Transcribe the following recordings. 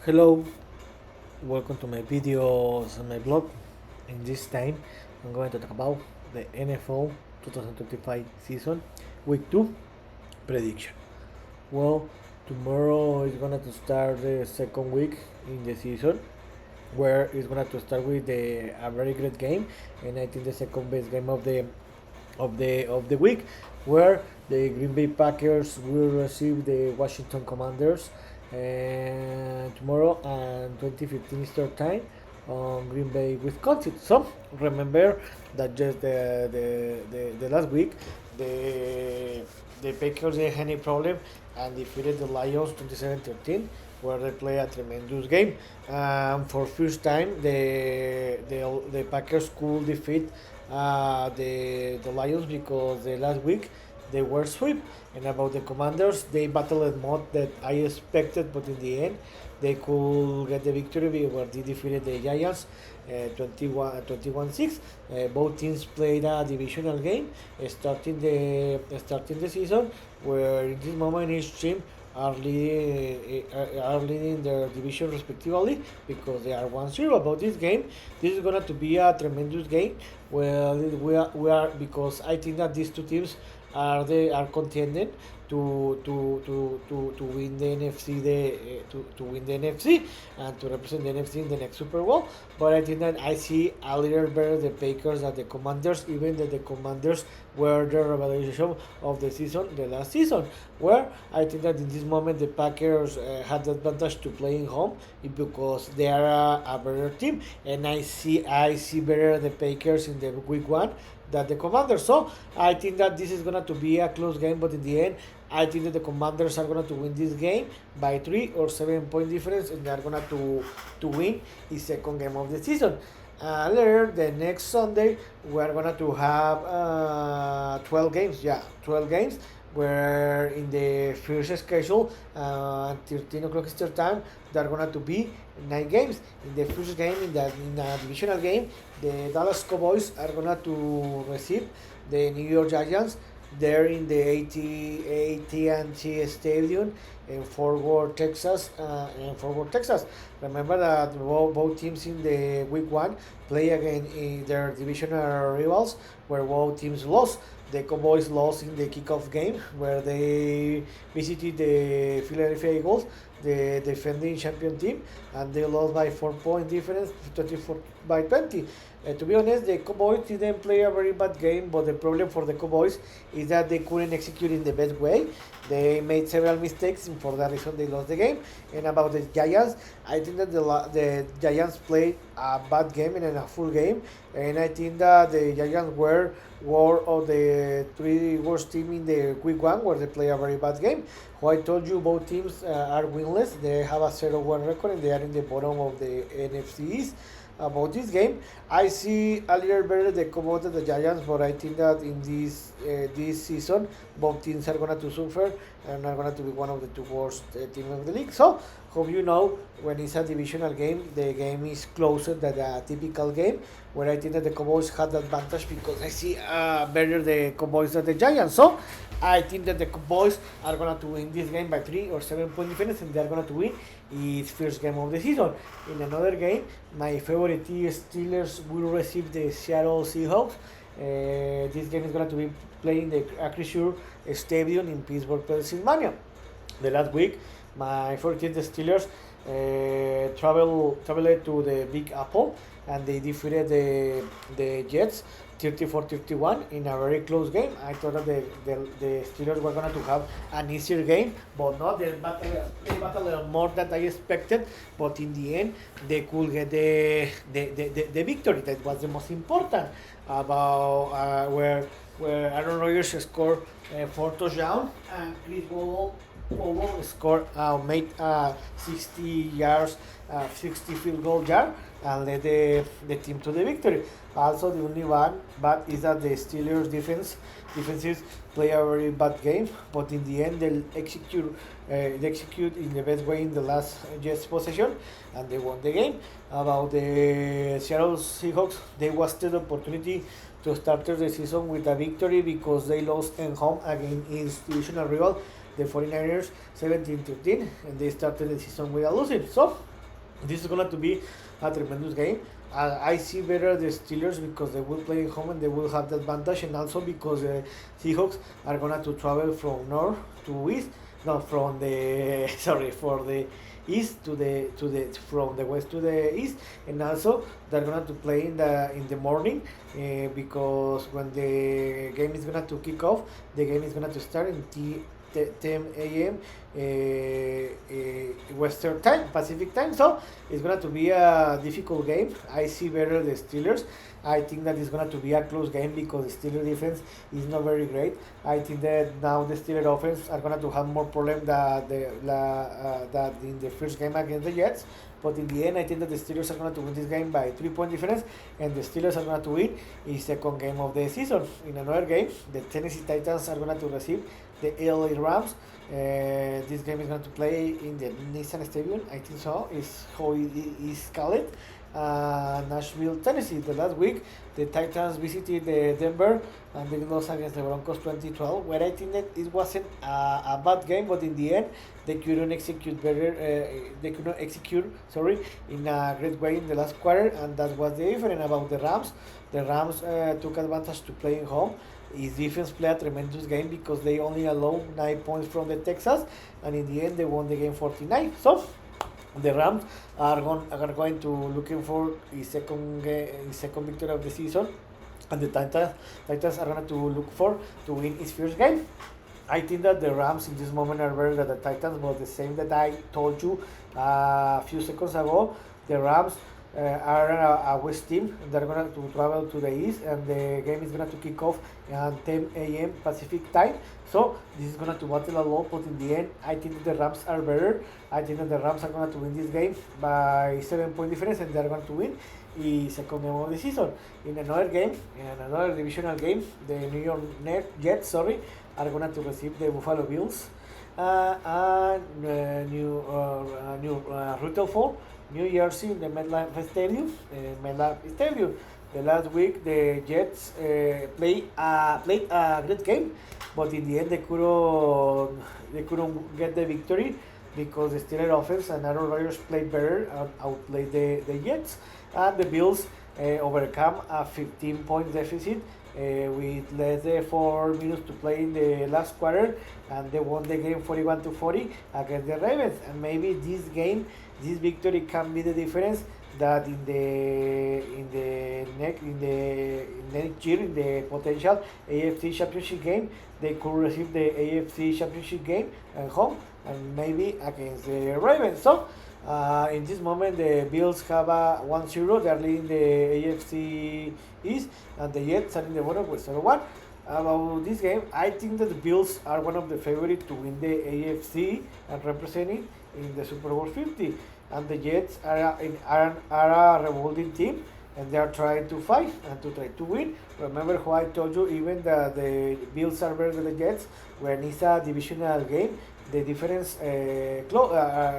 Hello, welcome to my videos on my blog. In this time, I'm going to talk about the NFL 2025 season, week 2 prediction. Well, tomorrow is going to start the second week in the season, where it's going to start with a very great game, and I think the second best game of the week, where the Green Bay Packers will receive the Washington Commanders and tomorrow and 2015 Eastern time on Green Bay, Wisconsin. So remember that just the last week the the Packers didn't have any problem and defeated the Lions 27-13, where they play a tremendous game. For first time, the Packers could defeat the Lions, because the last week they were swept. And about the Commanders, they battled more than I expected, but in the end, they could get the victory where they defeated the Giants 21-6. Both teams played a divisional game starting the season, where in this moment each team are leading their division respectively, because they are 1-0. About this game, this is going to be a tremendous game. Well, we are because I think that these two teams are contending to win the NFC, to win the NFC and to represent the NFC in the next Super Bowl. But I think that I see a little better the Packers than the Commanders, even that the Commanders were the revelation of the season, the last season, where I think that in this moment the Packers had the advantage to playing home, because they are a better team, and I see better the Packers in the week one than the Commanders. So I think that this is gonna to be a close game, but in the end, I think that the Commanders are gonna to win this game by 3 or 7 point difference, and they are gonna to win the second game of the season. Later, the next Sunday, we are gonna to have 12 games. Yeah, 12 games. Where in the first schedule, 13 o'clock Eastern time, there are gonna to be 9 games. In the first game, in a divisional game, the Dallas Cowboys are gonna to receive the New York Giants. They're in the AT&T Stadium in Fort Worth, Texas. Remember that both teams in the week one play again in their divisional rivals, where both teams lost. The Cowboys lost in the kickoff game, where they visited the Philadelphia Eagles, the defending champion team, and they lost by 4 point difference, 24 by 20. To be honest, the Cowboys didn't play a very bad game, but the problem for the Cowboys is that they couldn't execute in the best way. They made several mistakes, and for that reason, they lost the game. And about the Giants, I think that the Giants played a bad game and a full game, and I think that the Giants were of the three worst team in the week one, where they play a very bad game. Who I told you both teams are winless. They have a 0-1 record, and they are in the bottom of the NFC East. About this game, I see a little better the Cowboys than the Giants, but I think that in this season, both teams are gonna to suffer and are gonna to be one of the two worst teams of the league. So, hope you know, when it's a divisional game, the game is closer than a typical game, where I think that the Cowboys had the advantage, because I see better the Cowboys than the Giants. So, I think that the Cowboys are gonna to win this game by 3 or 7 point difference, and they are gonna to win its first game of the season. In another game, my favorite team Steelers will receive the Seattle Seahawks. This game is gonna to be playing the Acrisure Stadium in Pittsburgh, Pennsylvania. The last week, my favorite team, the Steelers, traveled to the Big Apple, and they defeated the Jets 34-31 in a very close game. I thought that the Steelers were going to have an easier game, but no, they battled more than I expected. But in the end, they could get the victory. That was the most important. About where Aaron Rodgers scored 4 touchdowns, and Chris Paul scored made 60 yards, 60 field goal yard, and led the team to the victory. Also, the only one bad is that the Steelers defenses play a very bad game, but in the end they execute in the best way in the last Jets possession, and they won the game. About the Seattle Seahawks, they wasted the opportunity to start the season with a victory, because they lost at home against its divisional rival, the 49ers, 17-13, and they started the season with a losing. So This is going to be a tremendous game. I see better the Steelers because they will play at home and they will have the advantage, and also because the Seahawks are going to travel from north to east, no, from the sorry, for the east to the from the west to the east, and also they're going to play in the morning because when the game is going to kick off, the game is going to start in 10 a.m. Western time, Pacific time. So it's going to be a difficult game. I see better the Steelers. I think that it's going to be a close game because the Steelers defense is not very great. I think that now the Steelers offense are going to have more problem that in the first game against the Jets. But in the end, I think that the Steelers are going to win this game by 3 point difference, and the Steelers are going to win his second game of the season. In another game, the Tennessee Titans are going to receive the LA Rams. This game is going to play in the Nissan Stadium, I think so, is how it is called. Nashville, Tennessee. The last week, the Titans visited Denver and they lost against the Broncos 2012. Where I think that it wasn't a bad game, but in the end, they couldn't execute better. They could not execute, sorry, in a great way in the last quarter, and that was the difference about the Rams. The Rams took advantage to playing home. His defense played a tremendous game because they only allowed 9 points from the Texans, and in the end they won the game 49. So the Rams are going to looking for his second victory of the season, and the Titans are going to look for to win his first game. I think that the Rams in this moment are better than the Titans, but the same that I told you a few seconds ago, the Rams are a West team. They're going to travel to the East, and the game is going to kick off at 10 a.m. Pacific time. So this is going to battle a lot, but in the end, I think that the Rams are better. I think that the Rams are going to win this game by 7 point difference, and they're going to win the second game of the season. In another divisional game, the New York Jets, are going to receive the Buffalo Bills. New Rutherford, New Jersey, in the MetLife Stadium. The last week, the Jets played a great game, but in the end, they couldn't get the victory because the Steelers offense and Aaron Rodgers played better and outplayed the Jets, and the Bills overcome a 15-point deficit with less than 4 minutes to play in the last quarter, and they won the game 41-40 against the Ravens. And maybe this victory can be the difference that next year in the potential AFC Championship game, they could receive the AFC Championship game at home and maybe against the Ravens. So in this moment, the Bills have a 1-0. They are leading the AFC East, and the Jets are in the bottom with 0-1. About this game, I think that the Bills are one of the favorites to win the AFC and represent it in the Super Bowl 50. And the Jets are a revolving team, and they are trying to fight and to try to win. Remember how I told you even that the Bills are better than the Jets when it's a divisional game, the difference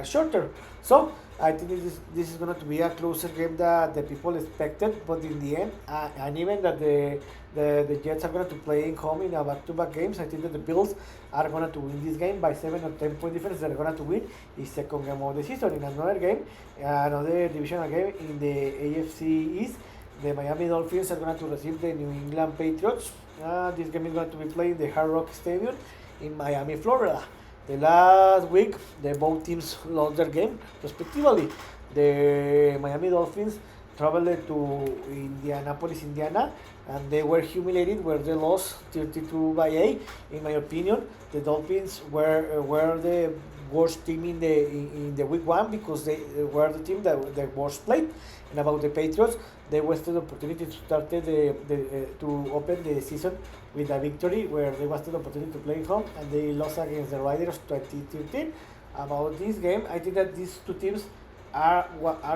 shorter. So I think this is going to be a closer game that the people expected, but in the end, and even that the Jets are going to play in home in a back-to-back games, I think that the Bills are going to win this game by 7 or 10 point difference. They're going to win the second game of the season. In another game, another divisional game in the AFC East, the Miami Dolphins are going to receive the New England Patriots. This game is going to be played in the Hard Rock Stadium in Miami, Florida. The last week, both teams lost their game, respectively. The Miami Dolphins traveled to Indianapolis, Indiana, and they were humiliated where they lost 32-8. In my opinion, the Dolphins were the worst team in the week one because they were the team that the worst played. And about the Patriots, they wasted the opportunity to start to open the season with a victory where they wasted the opportunity to play home, and they lost against the Riders 2013. About this game, I think that these two teams are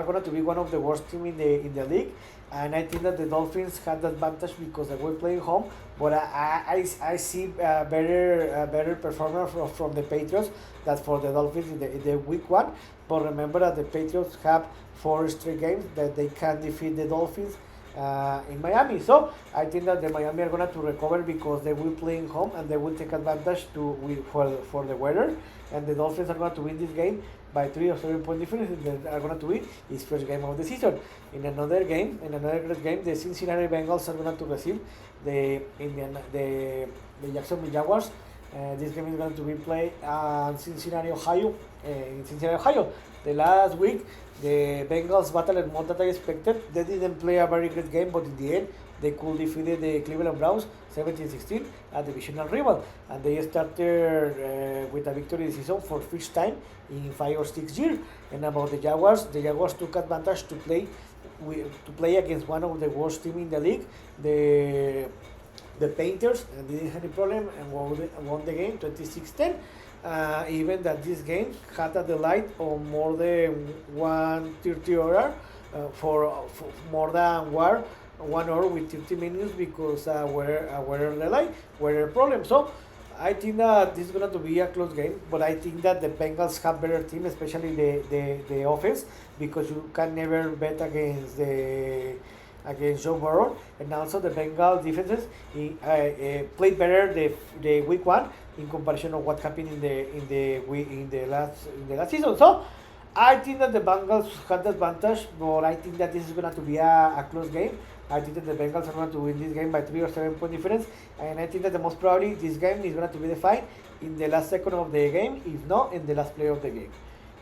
going to be one of the worst teams in the league, and I think that the Dolphins had the advantage because they were playing home. But I see a better performance from the Patriots than for the Dolphins in the week one. But remember that the Patriots have 4 straight games that they can defeat the Dolphins in Miami. So I think that the Miami are going to recover because they will play in home and they will take advantage for the weather. And the Dolphins are going to win this game by 3 or 7 point difference, they are going to win his first game of the season. In another great game, the Cincinnati Bengals are going to receive the Jacksonville Jaguars. This game is going to be played in Cincinnati, Ohio. The last week, the Bengals battled more than I expected. They didn't play a very good game, but in the end, they could defeat the Cleveland Browns 17-16, a divisional rival. And they started with a victory this season for first time in 5 or 6 years. And about the Jaguars took advantage to play against one of the worst teams in the league, the Panthers, and didn't have any problem and won the game 26-10. Even that this game had a delay on more than 130 hour for more than 1 hour with 30 minutes because weather delay, weather problem. So I think that this is going to be a close game, but I think that the Bengals have better team, especially the offense, because you can never bet against Joe Burrow, and also the Bengal defenses played better the week 1 in comparison of what happened in the last season. So I think that the Bengals had the advantage, but I think that this is going to be a close game. I think that the Bengals are going to win this game by 3 or 7 point difference, and I think that the most probably this game is going to be defined in the last second of the game, if not in the last play of the game.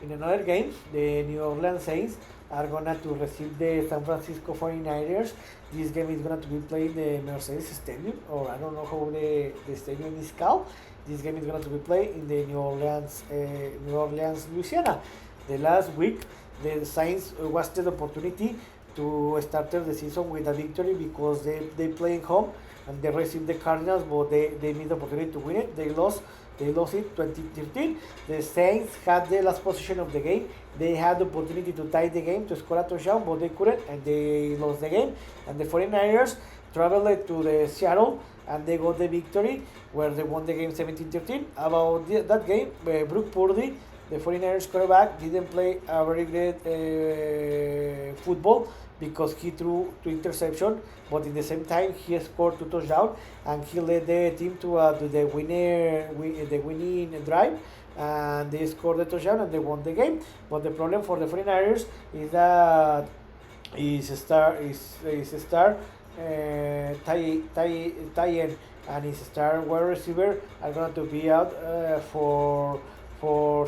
In another game, the New Orleans Saints are going to receive the San Francisco 49ers. This game is going to be played in the Mercedes Stadium, or I don't know how the stadium is called. This game is going to be played in the New Orleans, Louisiana. The last week, the Saints wasted the opportunity to start the season with a victory because they play home and they received the Cardinals, but they missed the opportunity to win it. They lost it 2013. The Saints had the last position of the game. They had the opportunity to tie the game, to score a touchdown, but they couldn't, and they lost the game. And the 49ers traveled to the Seattle, and they got the victory, where they won the game 17-13. About that game, Brock Purdy, the 49ers quarterback, didn't play a very great football because he threw 2 interceptions, but in the same time he scored 2 touchdowns and he led the team to the winning drive, and they scored the touchdown and they won the game. But the problem for the 49ers is that his star tie end and his star wide receiver are going to be out for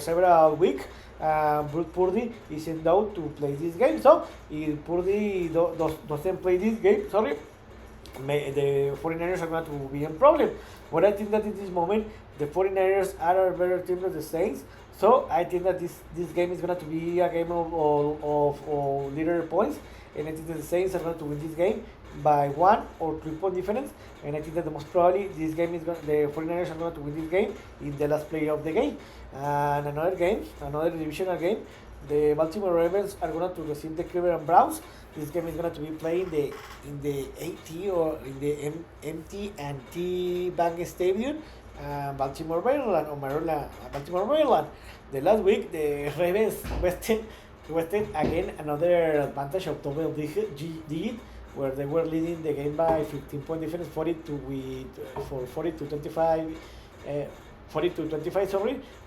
several weeks. Brock Purdy is in doubt to play this game. So if Purdy doesn't play this game, the 49ers are going to be in problem. But I think that in this moment, the 49ers are a better team than the Saints. So I think that this game is going to be a game of little points. And I think that the Saints are going to win this game by 1 or 3 point difference. And I think that the most probably the 49ers are going to win this game in the last play of the game. And another divisional game, the Baltimore Ravens are going to receive the Cleveland Browns. This game is going to be played in the AT or in the MT&T Bank Stadium, Baltimore, Maryland. The last week, the Ravens wasted again another advantage of double digit, where they were leading the game by 15 point difference, 40 to 25,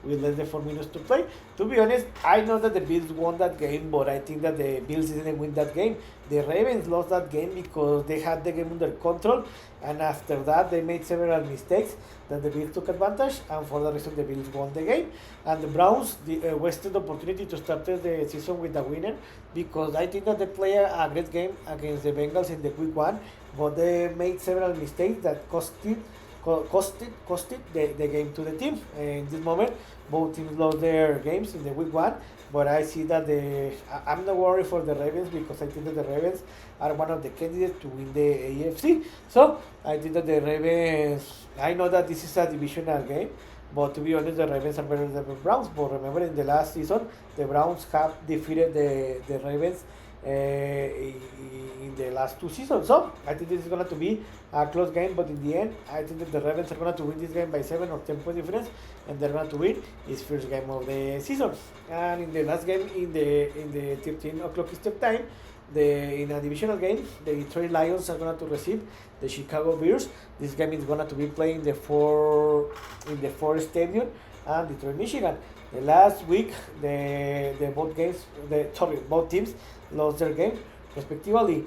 with less than 4 minutes to play. To be honest, I know that the Bills won that game, but I think that the Bills didn't win that game. The Ravens lost that game because they had the game under control, and after that they made several mistakes. Then the Bills took advantage, and for that reason the Bills won the game. And the Browns wasted the opportunity to start the season with a winner, because I think that they played a great game against the Bengals in the week 1, but they made several mistakes that costed the game to the team. In this moment, both teams lost their games in the week 1, but I see that I'm not worried for the Ravens, because I think that the Ravens are one of the candidates to win the AFC. So I think that the Ravens, I know that this is a divisional game, but to be honest, the Ravens are better than the Browns. But remember, in the last season, the Browns have defeated the Ravens in the last 2 seasons. So I think this is going to be a close game, but in the end, I think that the Ravens are going to win this game by 7 or 10 point difference, and they're going to win his first game of the season. And in the last game, in the 13 o'clock Eastern time, in a divisional game, the Detroit Lions are going to receive the Chicago Bears. This game is going to be played in the Ford Stadium and Detroit, Michigan. The last week, both teams lost their game respectively.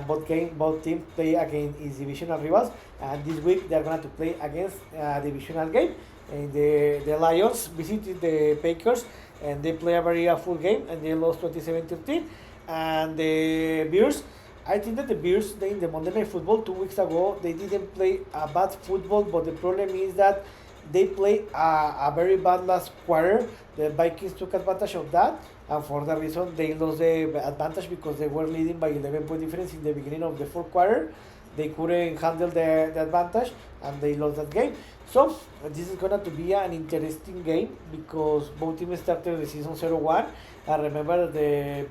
Both teams play against its divisional rivals, and this week they are going to play against a divisional game. And the Lions visited the Packers, and they play a very full game, and they lost 27-13. And the Bears, I think that the Bears, in the Monday Night Football 2 weeks ago, they didn't play a bad football, but the problem is that they played a very bad last quarter. The Vikings took advantage of that, and for that reason, they lost the advantage because they were leading by 11-point difference in the beginning of the fourth quarter. They couldn't handle the advantage, and they lost that game. So this is going to be an interesting game because both teams started the season 0-1. I remember the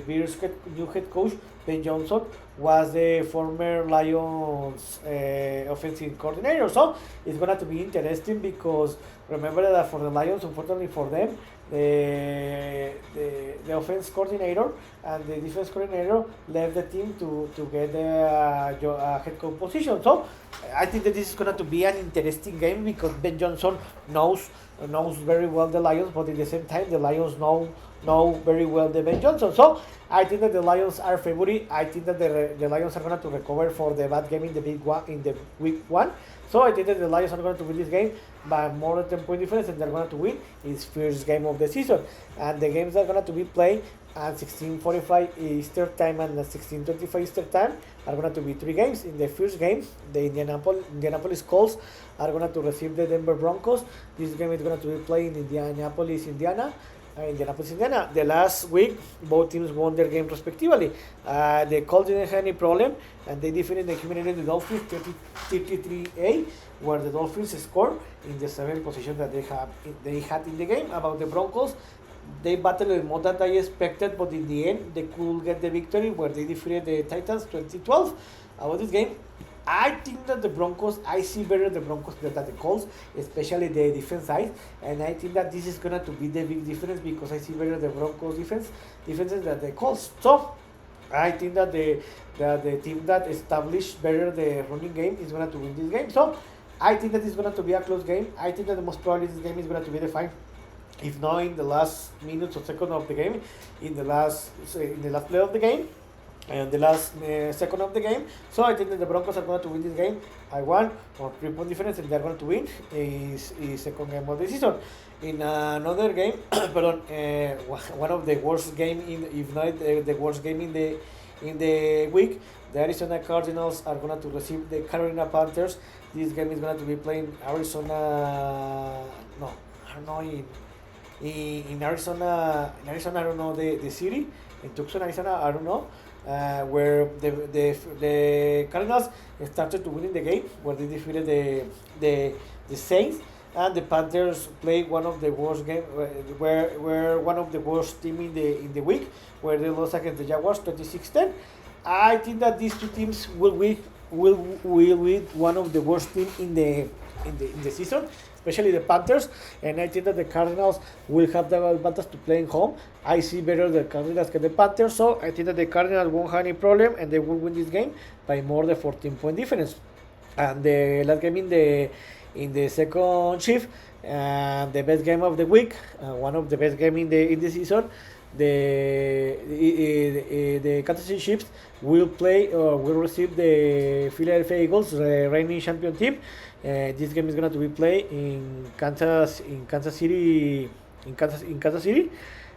Bears new head coach Ben Johnson was the former Lions offensive coordinator. So it's going to be interesting because remember that for the Lions, unfortunately for them, the offense coordinator and the defense coordinator left the team to get the head coach position. So I think that this is going to be an interesting game because Ben Johnson knows very well the Lions, but at the same time the Lions know very well the Ben Johnson. So I think that the Lions are favorite. I think that the Lions are going to recover for the bad game in the week one. So I think that the Lions are going to win this game by more than 10-point difference, and they're going to win its first game of the season. And the games are going to be played at 16:45 Eastern time and at 16:25 Eastern time are going to be 3 games. In the first game, the Indianapolis Colts are going to receive the Denver Broncos. This game is going to be played in Indianapolis, Indiana. The last week, both teams won their game respectively. The Colts didn't have any problem, and they defeated the humiliated Dolphins 33-8, where the Dolphins scored in the 7th position that they had in the game. About the Broncos, they battled more than I expected, but in the end, they could get the victory where they defeated the Titans 2012. About this game, I think that I see better the Broncos than the Colts, especially the defense side, and I think that this is going to be the big difference because I see better the Broncos defenses than the Colts. So I think that the team that established better the running game is going to win this game. So I think that it's going to be a close game. I think that the most probably this game is going to be defined, if not in the last minutes or seconds of the game, in the last play of the game, and the last second of the game. So I think that the Broncos are going to win this game by 1 or 3-point difference, and they're going to win is second game of the season. In another game, one of the worst game if not the worst game in the week, the Arizona Cardinals are going to receive the Carolina Panthers. This game is going to be playing Arizona. No, I don't know in Arizona. In Arizona, I don't know the city. In Tucson, Arizona, I don't know. Where the Cardinals started to win the game, where they defeated the Saints, and the Panthers played one of the worst game, where one of the worst team in the week, where they lost against the Jaguars 26-10. I think that these two teams will win one of the worst teams in the season, especially the Panthers, and I think that the Cardinals will have the advantage to playing home. I see better the Cardinals than the Panthers, so I think that the Cardinals won't have any problem, and they will win this game by more than 14-point difference. And the last game in the second shift, the best game of the week, one of the best games in the season, the Kansas City Chiefs will receive the Philadelphia Eagles, the reigning champion team. This game is going to be played in Kansas City,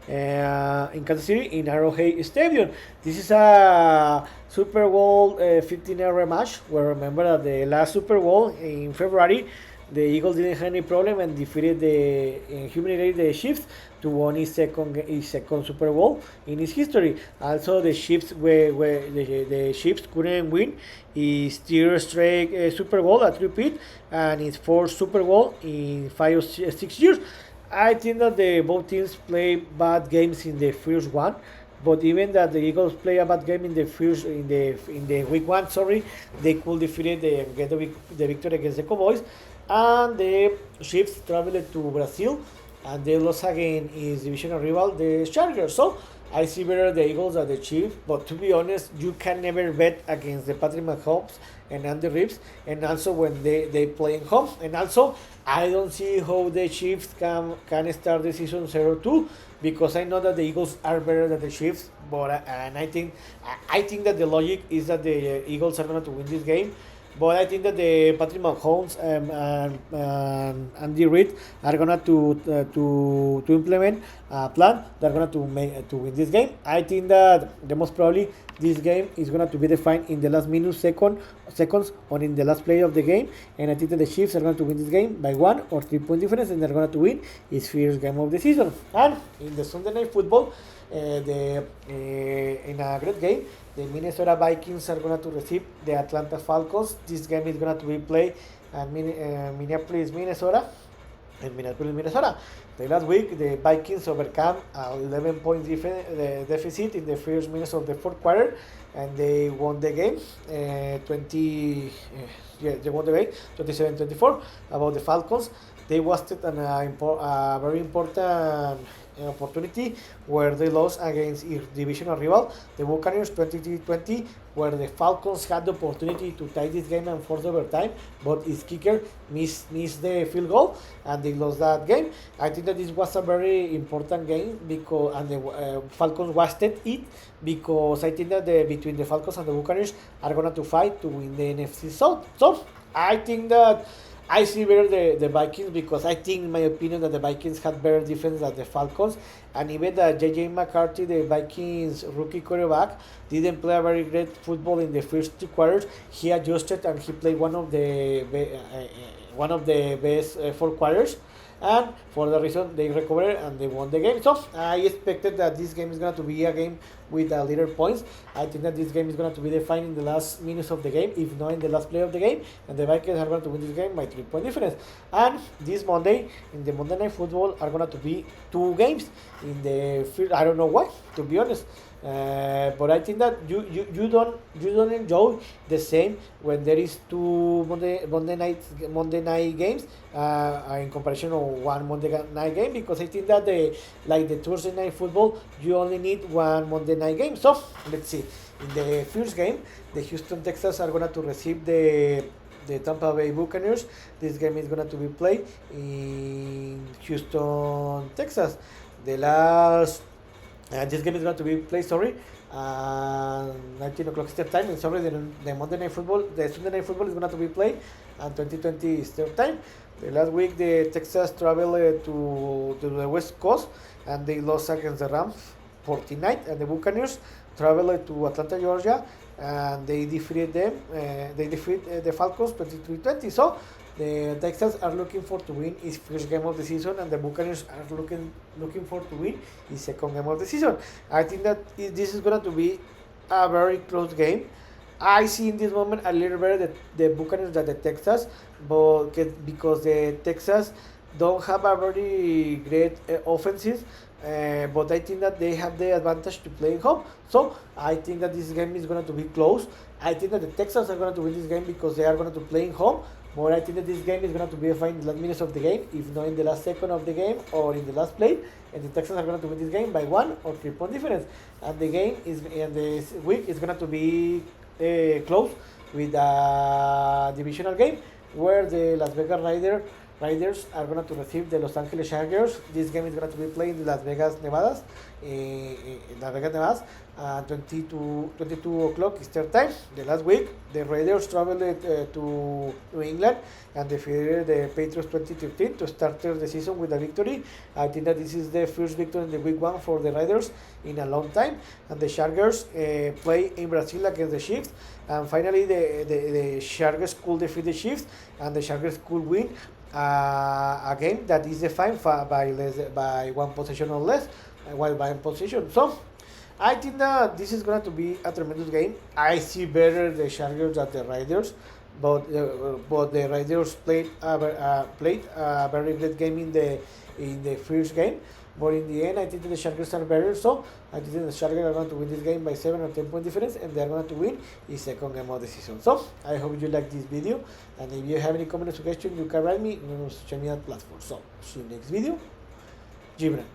in Arrowhead Stadium. This is a Super Bowl 15 rematch. Where remember that the last Super Bowl in February, the Eagles didn't have any problem and humiliated the Chiefs to win his second Super Bowl in his history. Also, the Chiefs the Chiefs couldn't win his third straight Super Bowl at repeat, and his fourth Super Bowl in 5 or 6 years. I think that both teams play bad games in the first one, but even that the Eagles play a bad game in the week one, they could defeat get the victory against the Cowboys, and the Chiefs traveled to Brazil, and they lost again his divisional rival, the Chargers. So I see better the Eagles than the Chiefs, but to be honest, you can never bet against the Patrick Mahomes and Andy Reeves, and also when they play in home. And also, I don't see how the Chiefs can start the season 0-2 because I know that the Eagles are better than the Chiefs, but and I think that the logic is that the Eagles are going to win this game. But I think that the Patrick Mahomes and Andy Reid are gonna to implement a plan. They're gonna to make to win this game. I think that the most probably this game is gonna to be defined in the last seconds or in the last play of the game. And I think that the Chiefs are going to win this game by 1 or 3 point difference, and they're gonna to win its first game of the season. And in the Sunday Night Football, in a great game, the Minnesota Vikings are going to receive the Atlanta Falcons. This game is going to be played at Minneapolis, Minnesota. In Minneapolis, Minnesota. The last week, the Vikings overcame a 11-point deficit in the first minutes of the fourth quarter, and they won the game. They won the game 27-24. About the Falcons, they wasted a very important opportunity where they lost against their divisional rival, the Buccaneers, 23-20, where the Falcons had the opportunity to tie this game and force overtime, but his kicker missed the field goal and they lost that game. I think that this was a very important game because and the Falcons wasted it because I think that between the Falcons and the Buccaneers are going to fight to win the NFC South. So I think that I see better the Vikings because I think, in my opinion, that the Vikings had better defense than the Falcons. And even that J.J. McCarthy, the Vikings rookie quarterback, didn't play a very great football in the first 2 quarters. He adjusted and he played one of the best 4 quarters. And for the reason they recovered and they won the game. So I expected that this game is going to be a game with little points. I think that this game is going to be defined in the last minutes of the game, if not in the last play of the game. And the Vikings are going to win this game by 3-point difference. And this Monday, in the Monday Night Football, are going to be 2 games. In the field, I don't know why, to be honest. But I think that you don't enjoy the same when there is 2 Monday night games in comparison of 1 Monday night game, because I think that the Thursday Night Football, you only need 1 Monday night game. So let's see. In the first game, the Houston Texans are going to receive the Tampa Bay Buccaneers. This game is going to be played in Houston, Texas. This game is going to be played, 19 o'clock Eastern time. And the Monday Night Football, the Sunday Night Football is going to be played at 2020 Eastern time. The last week, the Texans traveled to the West Coast and they lost against the Rams 49, and the Buccaneers traveled to Atlanta, Georgia, and they defeated them. They defeat the Falcons 23-20. So the Texans are looking for to win his first game of the season, and the Buccaneers are looking for to win his second game of the season. I think that this is going to be a very close game. I see in this moment a little better the Buccaneers than the Texans, but because the Texans don't have a very great offensive. But I think that they have the advantage to play at home. So I think that this game is going to be close. I think that the Texans are going to win this game because they are going to play at home. But I think that this game is going to be defined in the last minutes of the game, if not in the last second of the game or in the last play. And the Texans are going to win this game by 1 or 3-point difference. And the game and this week is going to be close with a divisional game where the Las Vegas Raiders are going to receive the Los Angeles Chargers. This game is going to be played in Las Vegas, Nevada. 22 o'clock Eastern time. The last week, the Raiders traveled to New England and defeated the Patriots 20-13 to start the season with a victory. I think that this is the first victory in the week 1 for the Raiders in a long time. And the Chargers play in Brazil against the Chiefs. And finally, the Chargers could defeat the Chiefs, and the Chargers could win a game that is defined by 1 possession or less, while by possession. So I think that this is going to be a tremendous game. I see better the Chargers than the Raiders, but the Raiders played a very great game in the first game. But in the end, I think that the Chargers are better. So I think that the Chargers are going to win this game by 7 or 10-point difference, and they are going to win the second game of the season. So I hope you like this video, and if you have any comment or suggestion, you can write me on social media platforms. So see you next video. Gibran.